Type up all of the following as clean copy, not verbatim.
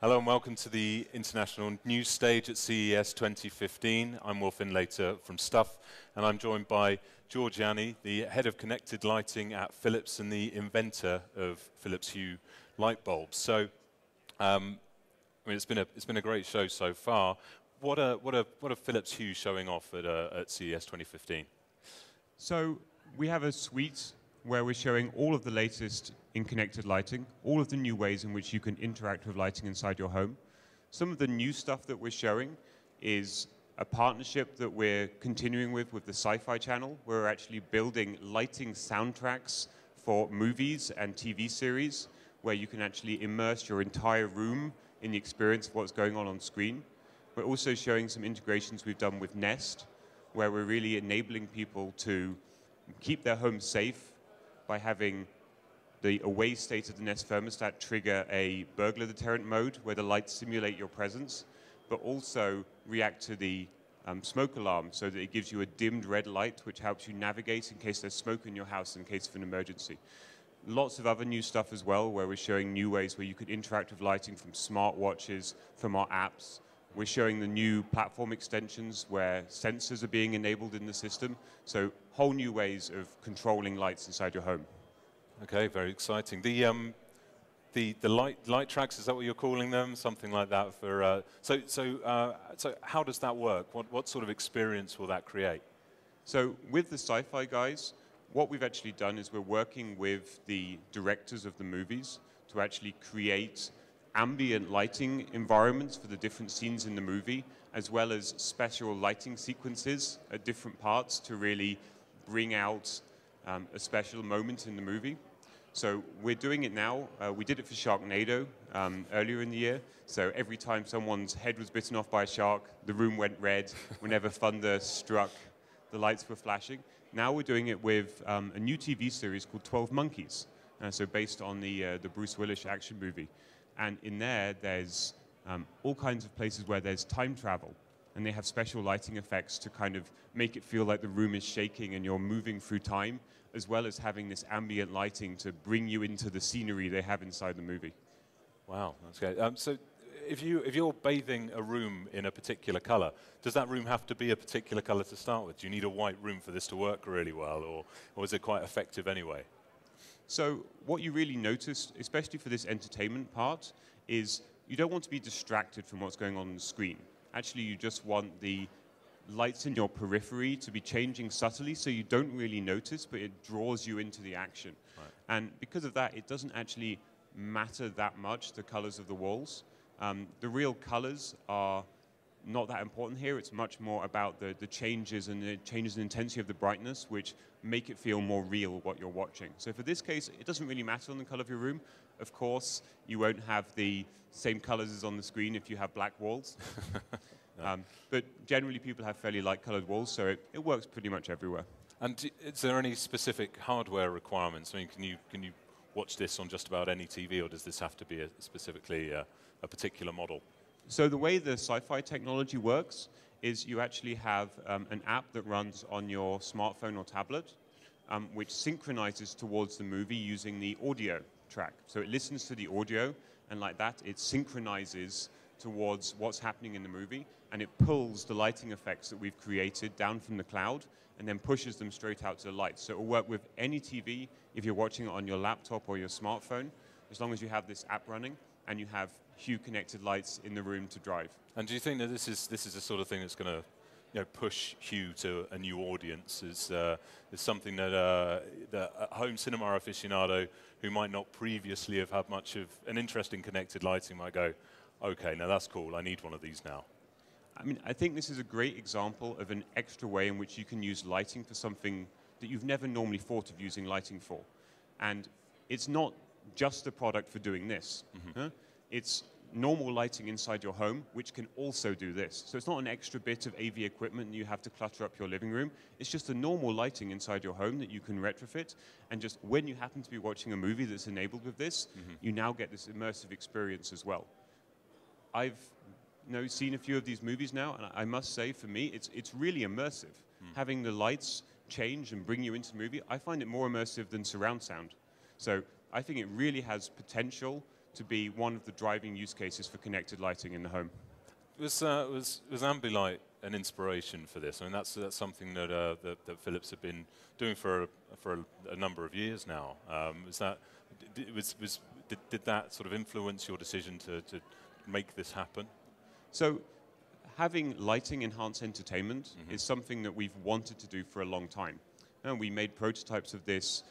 Hello and welcome to the International News Stage at CES 2015. I'm Findlater from Stuff, and I'm joined by George Yianni, the head of connected lighting at Philips and the inventor of Philips Hue light bulbs. So, I mean, it's been a great show so far. What are Philips Hue showing off at CES 2015? So we have a suite where we're showing all of the latest in connected lighting, all of the new ways in which you can interact with lighting inside your home. Some of the new stuff that we're showing is a partnership that we're continuing with the Sci-Fi Channel, where we're actually building lighting soundtracks for movies and TV series, where you can actually immerse your entire room in the experience of what's going on screen. We're also showing some integrations we've done with Nest, where we're really enabling people to keep their home safe by having the away state of the Nest thermostat trigger a burglar deterrent mode where the lights simulate your presence, but also react to the smoke alarm so that it gives you a dimmed red light which helps you navigate in case there's smoke in your house in case of an emergency. Lots of other new stuff as well, where we're showing new ways where you could interact with lighting from smartwatches, from our apps. We're showing the new platform extensions where sensors are being enabled in the system. So whole new ways of controlling lights inside your home. Okay, very exciting. The light tracks, is that what you're calling them? Something like that for so how does that work? What sort of experience will that create? So with the Sci-Fi guys, what we've actually done is we're working with the directors of the movies to actually create ambient lighting environments for the different scenes in the movie, as well as special lighting sequences at different parts to really bring out a special moment in the movie. So we're doing it now. We did it for Sharknado earlier in the year. So every time someone's head was bitten off by a shark, the room went red. Whenever thunder struck, the lights were flashing. Now we're doing it with a new TV series called 12 Monkeys, so based on the Bruce Willis action movie. And in there's all kinds of places where there's time travel, and they have special lighting effects to kind of make it feel like the room is shaking and you're moving through time, as well as having this ambient lighting to bring you into the scenery they have inside the movie. Wow, that's great. So if you're bathing a room in a particular color, does that room have to be a particular color to start with? Do you need a white room for this to work really well, or is it quite effective anyway? So what you really notice, especially for this entertainment part, is you don't want to be distracted from what's going on the screen. Actually, you just want the lights in your periphery to be changing subtly so you don't really notice, but it draws you into the action. Right. And because of that, it doesn't actually matter that much, the colors of the walls. The real colors are not that important here. It's much more about the changes and the changes in intensity of the brightness, which make it feel more real what you're watching. So for this case, it doesn't really matter on the color of your room. Of course, you won't have the same colors as on the screen if you have black walls. No. But generally, people have fairly light-colored walls, so it works pretty much everywhere. And is there any specific hardware requirements? I mean, can you watch this on just about any TV, or does this have to be specifically a particular model? So the way the Sci-Fi technology works is you actually have an app that runs on your smartphone or tablet, which synchronizes towards the movie using the audio track. So it listens to the audio, and like that, it synchronizes towards what's happening in the movie, and it pulls the lighting effects that we've created down from the cloud, and then pushes them straight out to the lights. So it will work with any TV if you're watching it on your laptop or your smartphone, as long as you have this app running and you have Hue connected lights in the room to drive. And do you think that this is the sort of thing that's going to push Hue to a new audience? Is something that a home cinema aficionado who might not previously have had much of an interest in connected lighting might go, okay, now that's cool, I need one of these now? I mean, I think this is a great example of an extra way in which you can use lighting for something that you've never normally thought of using lighting for. And it's not just a product for doing this. Mm-hmm. It's normal lighting inside your home, which can also do this. So it's not an extra bit of AV equipment that you have to clutter up your living room. It's just a normal lighting inside your home that you can retrofit. And just when you happen to be watching a movie that's enabled with this, mm-hmm. you now get this immersive experience as well. I've seen a few of these movies now, and I must say, for me, it's really immersive. Having the lights change and bring you into the movie, I find it more immersive than surround sound. So I think it really has potential to be one of the driving use cases for connected lighting in the home. Was Ambilight an inspiration for this? I mean, that's something that, that Philips have been doing for a number of years now. Did that sort of influence your decision to make this happen? So, having lighting enhance entertainment is something that we've wanted to do for a long time. And we made prototypes of this,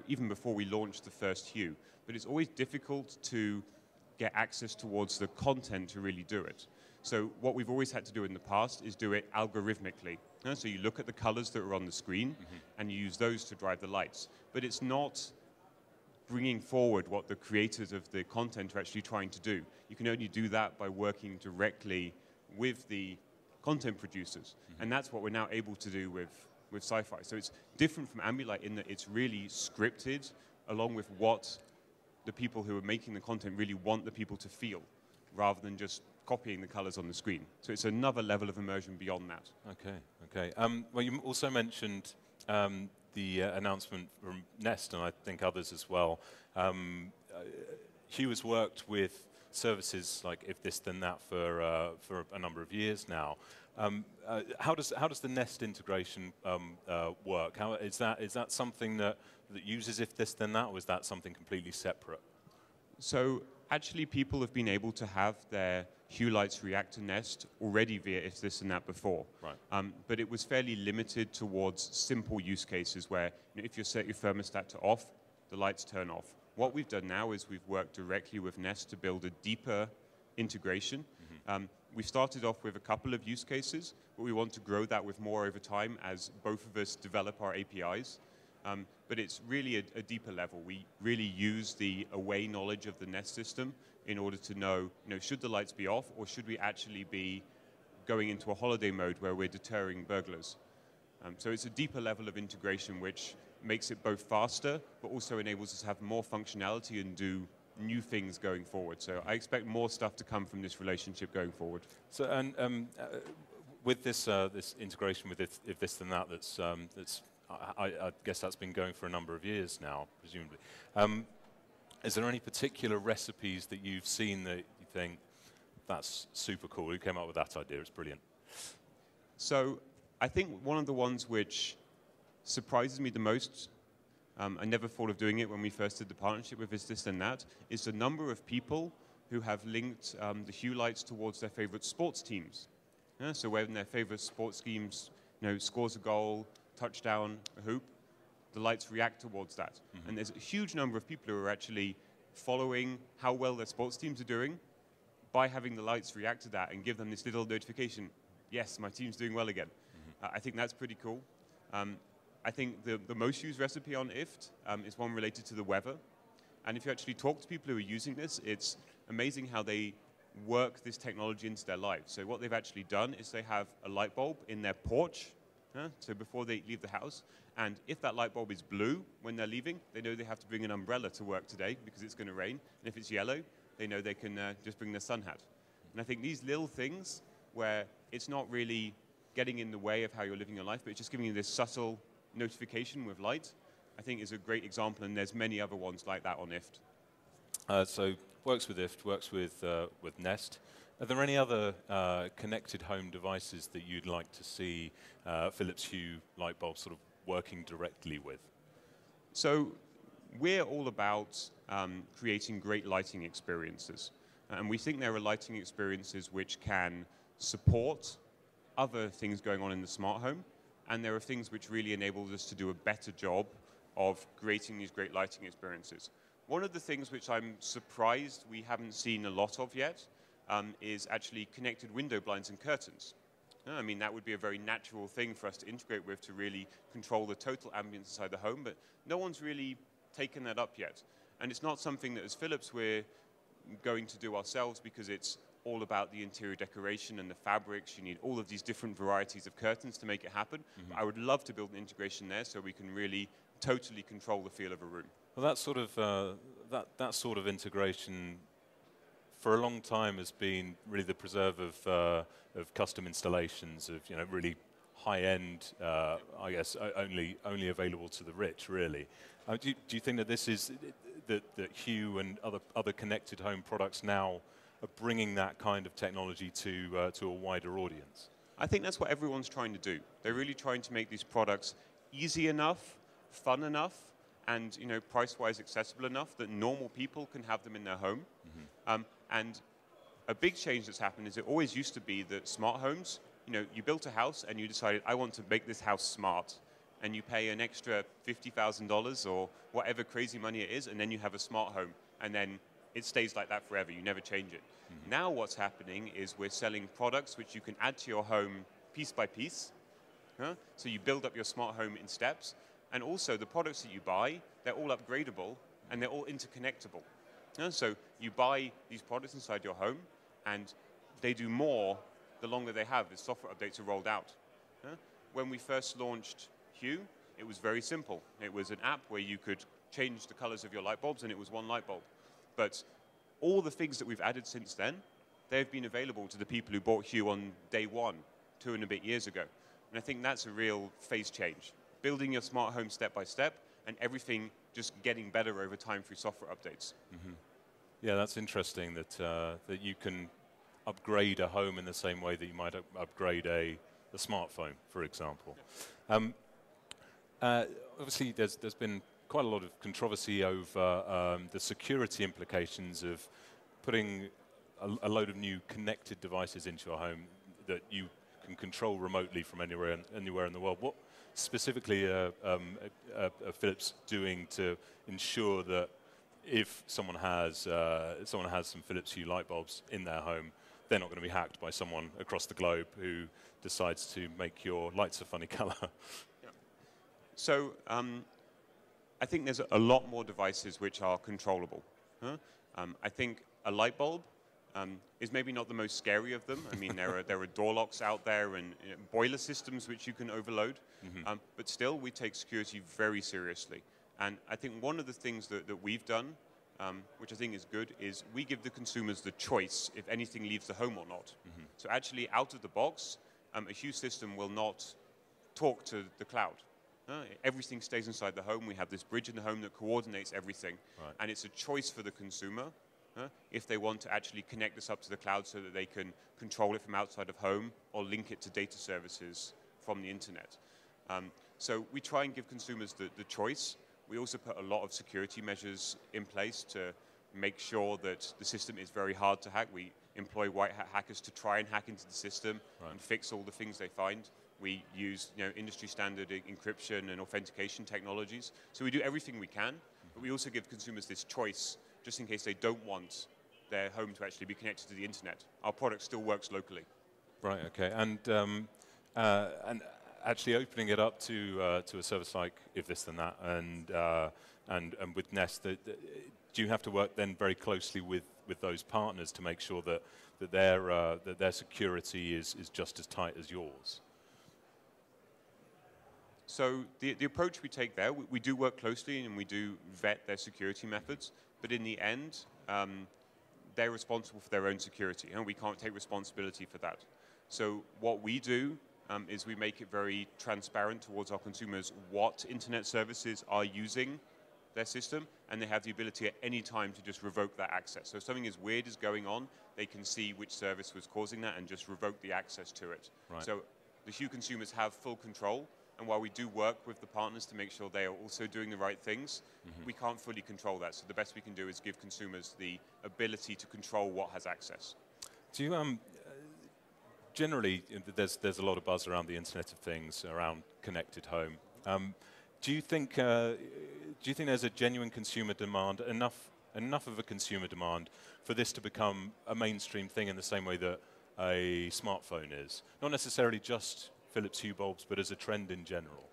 even before we launched the first Hue. But it's always difficult to get access towards the content to really do it. So what we've always had to do in the past is do it algorithmically. So you look at the colors that are on the screen and you use those to drive the lights. But it's not bringing forward what the creators of the content are actually trying to do. You can only do that by working directly with the content producers. And that's what we're now able to do with Sci-Fi. So it's different from Ambilight in that it's really scripted along with what the people who are making the content really want the people to feel, rather than just copying the colors on the screen. So it's another level of immersion beyond that. Okay. Well, you also mentioned the announcement from Nest, and I think others as well. Hue has worked with services like If This Then That for a number of years now. How does the Nest integration work? Is that something that uses If This Then That, or is that something completely separate? So actually, people have been able to have their Hue lights react to Nest already via If This Then That before. Right. But it was fairly limited towards simple use cases where if you set your thermostat to off, the lights turn off. What we've done now is we've worked directly with Nest to build a deeper integration. We started off with a couple of use cases, but we want to grow that with more over time as both of us develop our APIs. But it's really a deeper level. We really use the away knowledge of the Nest system in order to know, should the lights be off, or should we actually be going into a holiday mode where we're deterring burglars? So it's a deeper level of integration which makes it both faster, but also enables us to have more functionality and do new things going forward. So I expect more stuff to come from this relationship going forward. So, and with this this integration with If This Then That, I guess that's been going for a number of years now, presumably. Is there any particular recipes that you've seen that you think, that's super cool? Who came up with that idea? It's brilliant. So I think one of the ones which surprises me the most, I never thought of doing it when we first did the partnership with Is This Then That, is the number of people who have linked the Hue lights towards their favorite sports teams. So when their favorite sports teams scores a goal, touchdown, a hoop, the lights react towards that. And there's a huge number of people who are actually following how well their sports teams are doing by having the lights react to that and give them this little notification, yes, my team's doing well again. I think that's pretty cool. I think the most used recipe on IFT is one related to the weather. And if you actually talk to people who are using this, it's amazing how they work this technology into their lives. So what they've actually done is they have a light bulb in their porch, so before they leave the house. And if that light bulb is blue when they're leaving, they know they have to bring an umbrella to work today because it's going to rain. And if it's yellow, they know they can just bring their sun hat. And I think these little things where it's not really getting in the way of how you're living your life, but it's just giving you this subtle notification with light, I think is a great example, and there's many other ones like that on IFT. So works with IFT, works with Nest. Are there any other connected home devices that you'd like to see Philips Hue light bulbs sort of working directly with? So we're all about creating great lighting experiences. And we think there are lighting experiences which can support other things going on in the smart home. And there are things which really enable us to do a better job of creating these great lighting experiences. One of the things which I'm surprised we haven't seen a lot of yet is actually connected window blinds and curtains. I mean, that would be a very natural thing for us to integrate with to really control the total ambience inside the home, but no one's really taken that up yet. And it's not something that as Philips we're going to do ourselves because it's all about the interior decoration and the fabrics. You need all of these different varieties of curtains to make it happen. But I would love to build an integration there so we can really totally control the feel of a room. Well, that sort of integration for a long time has been really the preserve of custom installations of really high-end, I guess only available to the rich, really. Do you think that this is that Hue and other connected home products now are bringing that kind of technology to a wider audience? I think that's what everyone's trying to do. They're really trying to make these products easy enough, fun enough, and price-wise accessible enough that normal people can have them in their home. And a big change that's happened is it always used to be that smart homes, you built a house and you decided, I want to make this house smart. And you pay an extra $50,000 or whatever crazy money it is, and then you have a smart home. And then it stays like that forever. You never change it. Now what's happening is we're selling products which you can add to your home piece by piece. So you build up your smart home in steps. And also the products that you buy, they're all upgradable and they're all interconnectable. So you buy these products inside your home and they do more the longer they have as software updates are rolled out. When we first launched Hue, it was very simple. It was an app where you could change the colors of your light bulbs and it was one light bulb. But all the things that we've added since then, they've been available to the people who bought Hue on day one, 2 and a bit years ago. And I think that's a real phase change. Building your smart home step by step and everything just getting better over time through software updates. Yeah, that's interesting that, that you can upgrade a home in the same way that you might upgrade a smartphone, for example. Obviously, there's been quite a lot of controversy over the security implications of putting a load of new connected devices into your home that you can control remotely from anywhere in the world. What specifically are Philips doing to ensure that if someone has some Philips Hue light bulbs in their home, they're not going to be hacked by someone across the globe who decides to make your lights a funny color? So I think there's a lot more devices which are controllable. I think a light bulb is maybe not the most scary of them. I mean, there are door locks out there and boiler systems which you can overload. But still, we take security very seriously. And I think one of the things that we've done, which I think is good, is we give the consumers the choice if anything leaves the home or not. So actually, out of the box, a Hue system will not talk to the cloud. Everything stays inside the home. We have this bridge in the home that coordinates everything. Right. And it's a choice for the consumer if they want to actually connect this up to the cloud so that they can control it from outside of home or link it to data services from the internet. So we try and give consumers the choice. We also put a lot of security measures in place to make sure that the system is very hard to hack. We employ white hat hackers to try and hack into the system and fix all the things they find. We use industry standard encryption and authentication technologies. So we do everything we can, but we also give consumers this choice just in case they don't want their home to actually be connected to the internet. Our product still works locally. Right, okay. And actually opening it up to a service like If This Then That and with Nest, do you have to work then very closely with those partners to make sure that their security is just as tight as yours? So the approach we take there, we do work closely and we do vet their security methods, but in the end, they're responsible for their own security, and we can't take responsibility for that. So what we do is we make it very transparent towards our consumers what internet services are using their system, and they have the ability at any time to just revoke that access. So if something as weird is going on, they can see which service was causing that and just revoke the access to it. Right. So the Hue consumers have full control. And while we do work with the partners to make sure they are also doing the right things, we can't fully control that. So the best we can do is give consumers the ability to control what has access. Do you, generally, there's a lot of buzz around the Internet of Things, around connected home. Do you think there's a genuine consumer demand, enough of a consumer demand for this to become a mainstream thing in the same way that a smartphone is? Not necessarily just Philips Hue bulbs, but as a trend in general?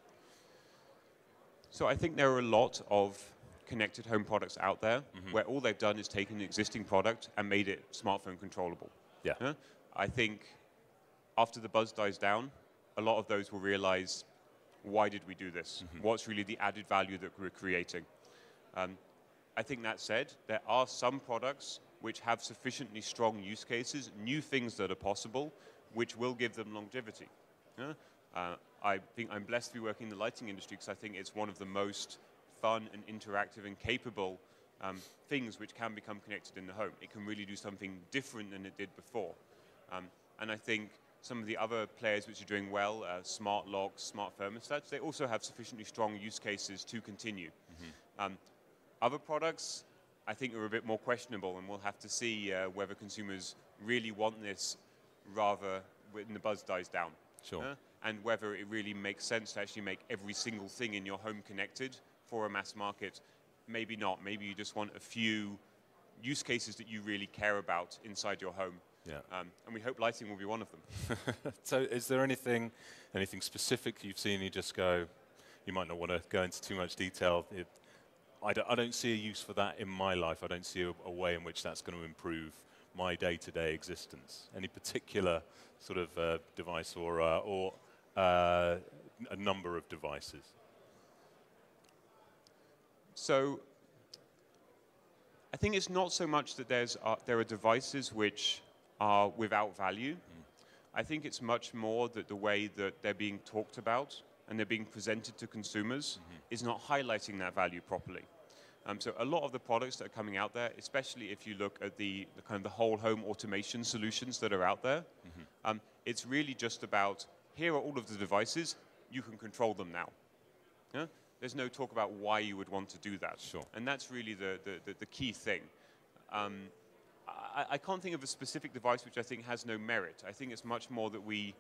So I think there are a lot of connected home products out there where all they've done is taken an existing product and made it smartphone controllable. Yeah. I think after the buzz dies down, a lot of those will realize, why did we do this? What's really the added value that we're creating? I think that said, there are some products which have sufficiently strong use cases, new things that are possible, which will give them longevity. I think I'm blessed to be working in the lighting industry because I think it's one of the most fun and interactive and capable things which can become connected in the home. It can really do something different than it did before. And I think some of the other players which are doing well, smart locks, smart thermostats, they also have sufficiently strong use cases to continue. Other products, I think, are a bit more questionable, and we'll have to see whether consumers really want this rather when the buzz dies down. Sure. And whether it really makes sense to actually make every single thing in your home connected for a mass market. Maybe not. Maybe you just want a few use cases that you really care about inside your home. Yeah. And we hope lighting will be one of them. So is there anything specific you've seen you just go, you might not want to go into too much detail, I don't see a use for that in my life. I don't see a way in which that's going to improve my day-to-day existence. Any particular sort of device or a number of devices? So I think it's not so much that there are devices which are without value. I think it's much more that the way that they're being talked about and they're being presented to consumers is not highlighting that value properly. So a lot of the products that are coming out there, especially if you look at the kind of the whole home automation solutions that are out there, it's really just about, here are all of the devices, you can control them now. Yeah? There's no talk about why you would want to do that. Sure. And that's really the key thing. I can't think of a specific device which I think has no merit. I think it's much more that we,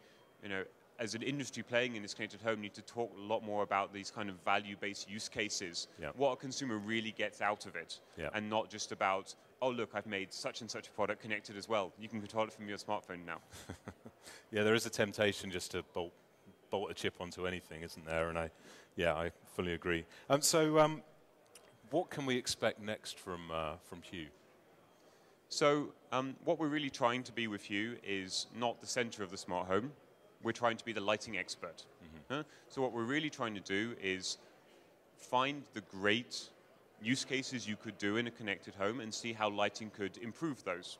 as an industry playing in this connected home, need to talk a lot more about these kind of value-based use cases, what a consumer really gets out of it, and not just about, oh, look, I've made such and such a product connected as well. You can control it from your smartphone now. Yeah, there is a temptation just to bolt a chip onto anything, isn't there? And I fully agree. So what can we expect next from Hue? So what we're really trying to be with Hue is not the center of the smart home. We're trying to be the lighting expert. So what we're really trying to do is find the great use cases you could do in a connected home and see how lighting could improve those.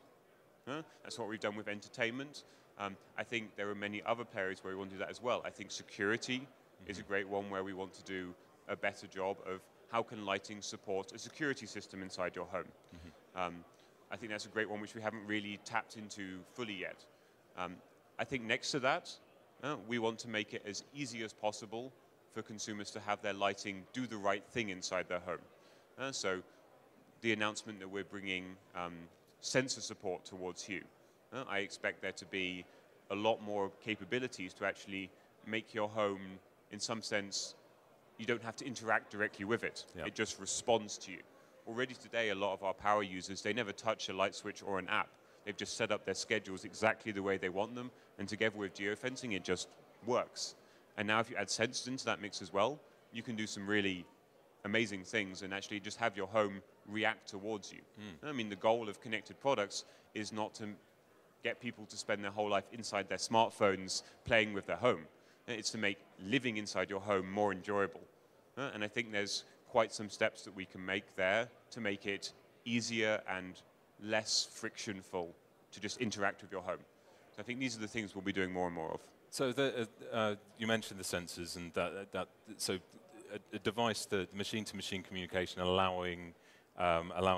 That's what we've done with entertainment. I think there are many other areas where we want to do that as well. I think security is a great one where we want to do a better job of how can lighting support a security system inside your home. I think that's a great one which we haven't really tapped into fully yet. I think next to that, we want to make it as easy as possible for consumers to have their lighting do the right thing inside their home. So the announcement that we're bringing sensor support towards Hue. I expect there to be a lot more capabilities to actually make your home, in some sense, you don't have to interact directly with it. It just responds to you. Already today, a lot of our power users, they never touch a light switch or an app. They've just set up their schedules exactly the way they want them, and together with geofencing, it just works. And now if you add sensors into that mix as well, you can do some really amazing things and actually just have your home react towards you. I mean, the goal of connected products is not to get people to spend their whole life inside their smartphones playing with their home. It's to make living inside your home more enjoyable. And I think there's quite some steps that we can make there to make it easier and less frictionful to just interact with your home. So I think these are the things we'll be doing more and more of. So you mentioned the sensors, and so a device, the machine-to-machine communication, allowing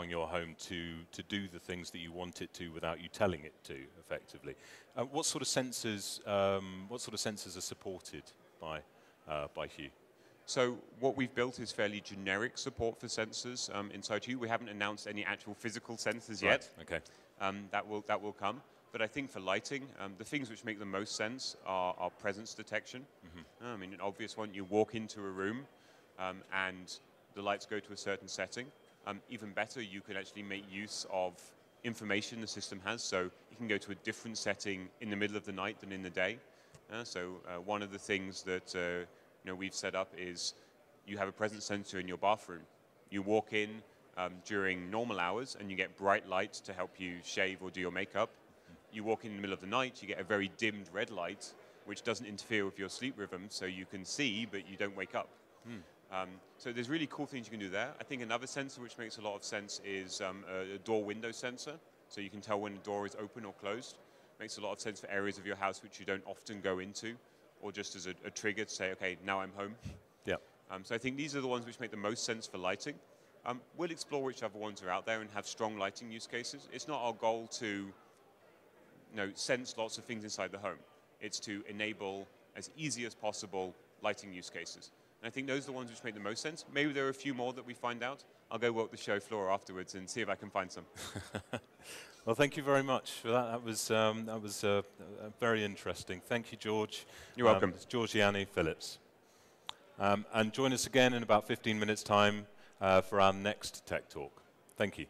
your home to do the things that you want it to without you telling it to, effectively. What sort of sensors are supported by Hue? So what we've built is fairly generic support for sensors inside Hue. We haven't announced any actual physical sensors yet. Okay. That will come. But I think for lighting, the things which make the most sense are presence detection. I mean, an obvious one, you walk into a room and the lights go to a certain setting. Even better, you can actually make use of information the system has. So you can go to a different setting in the middle of the night than in the day. So one of the things that we've set up is you have a presence sensor in your bathroom. You walk in during normal hours and you get bright light to help you shave or do your makeup. You walk in the middle of the night, you get a very dimmed red light, which doesn't interfere with your sleep rhythm, so you can see, but you don't wake up. So there's really cool things you can do there. I think another sensor which makes a lot of sense is a door window sensor, so you can tell when the door is open or closed. Makes a lot of sense for areas of your house which you don't often go into, or just as a trigger to say, okay, now I'm home. Yeah. So I think these are the ones which make the most sense for lighting. We'll explore which other ones are out there and have strong lighting use cases. It's not our goal to sense lots of things inside the home. It's to enable, as easy as possible, lighting use cases. And I think those are the ones which make the most sense. Maybe there are a few more that we find out. I'll go walk the show floor afterwards and see if I can find some. Well, thank you very much for that. That was very interesting. Thank you, George. You're welcome. It's George Yianni, Philips. And join us again in about 15 minutes' time for our next Tech Talk. Thank you.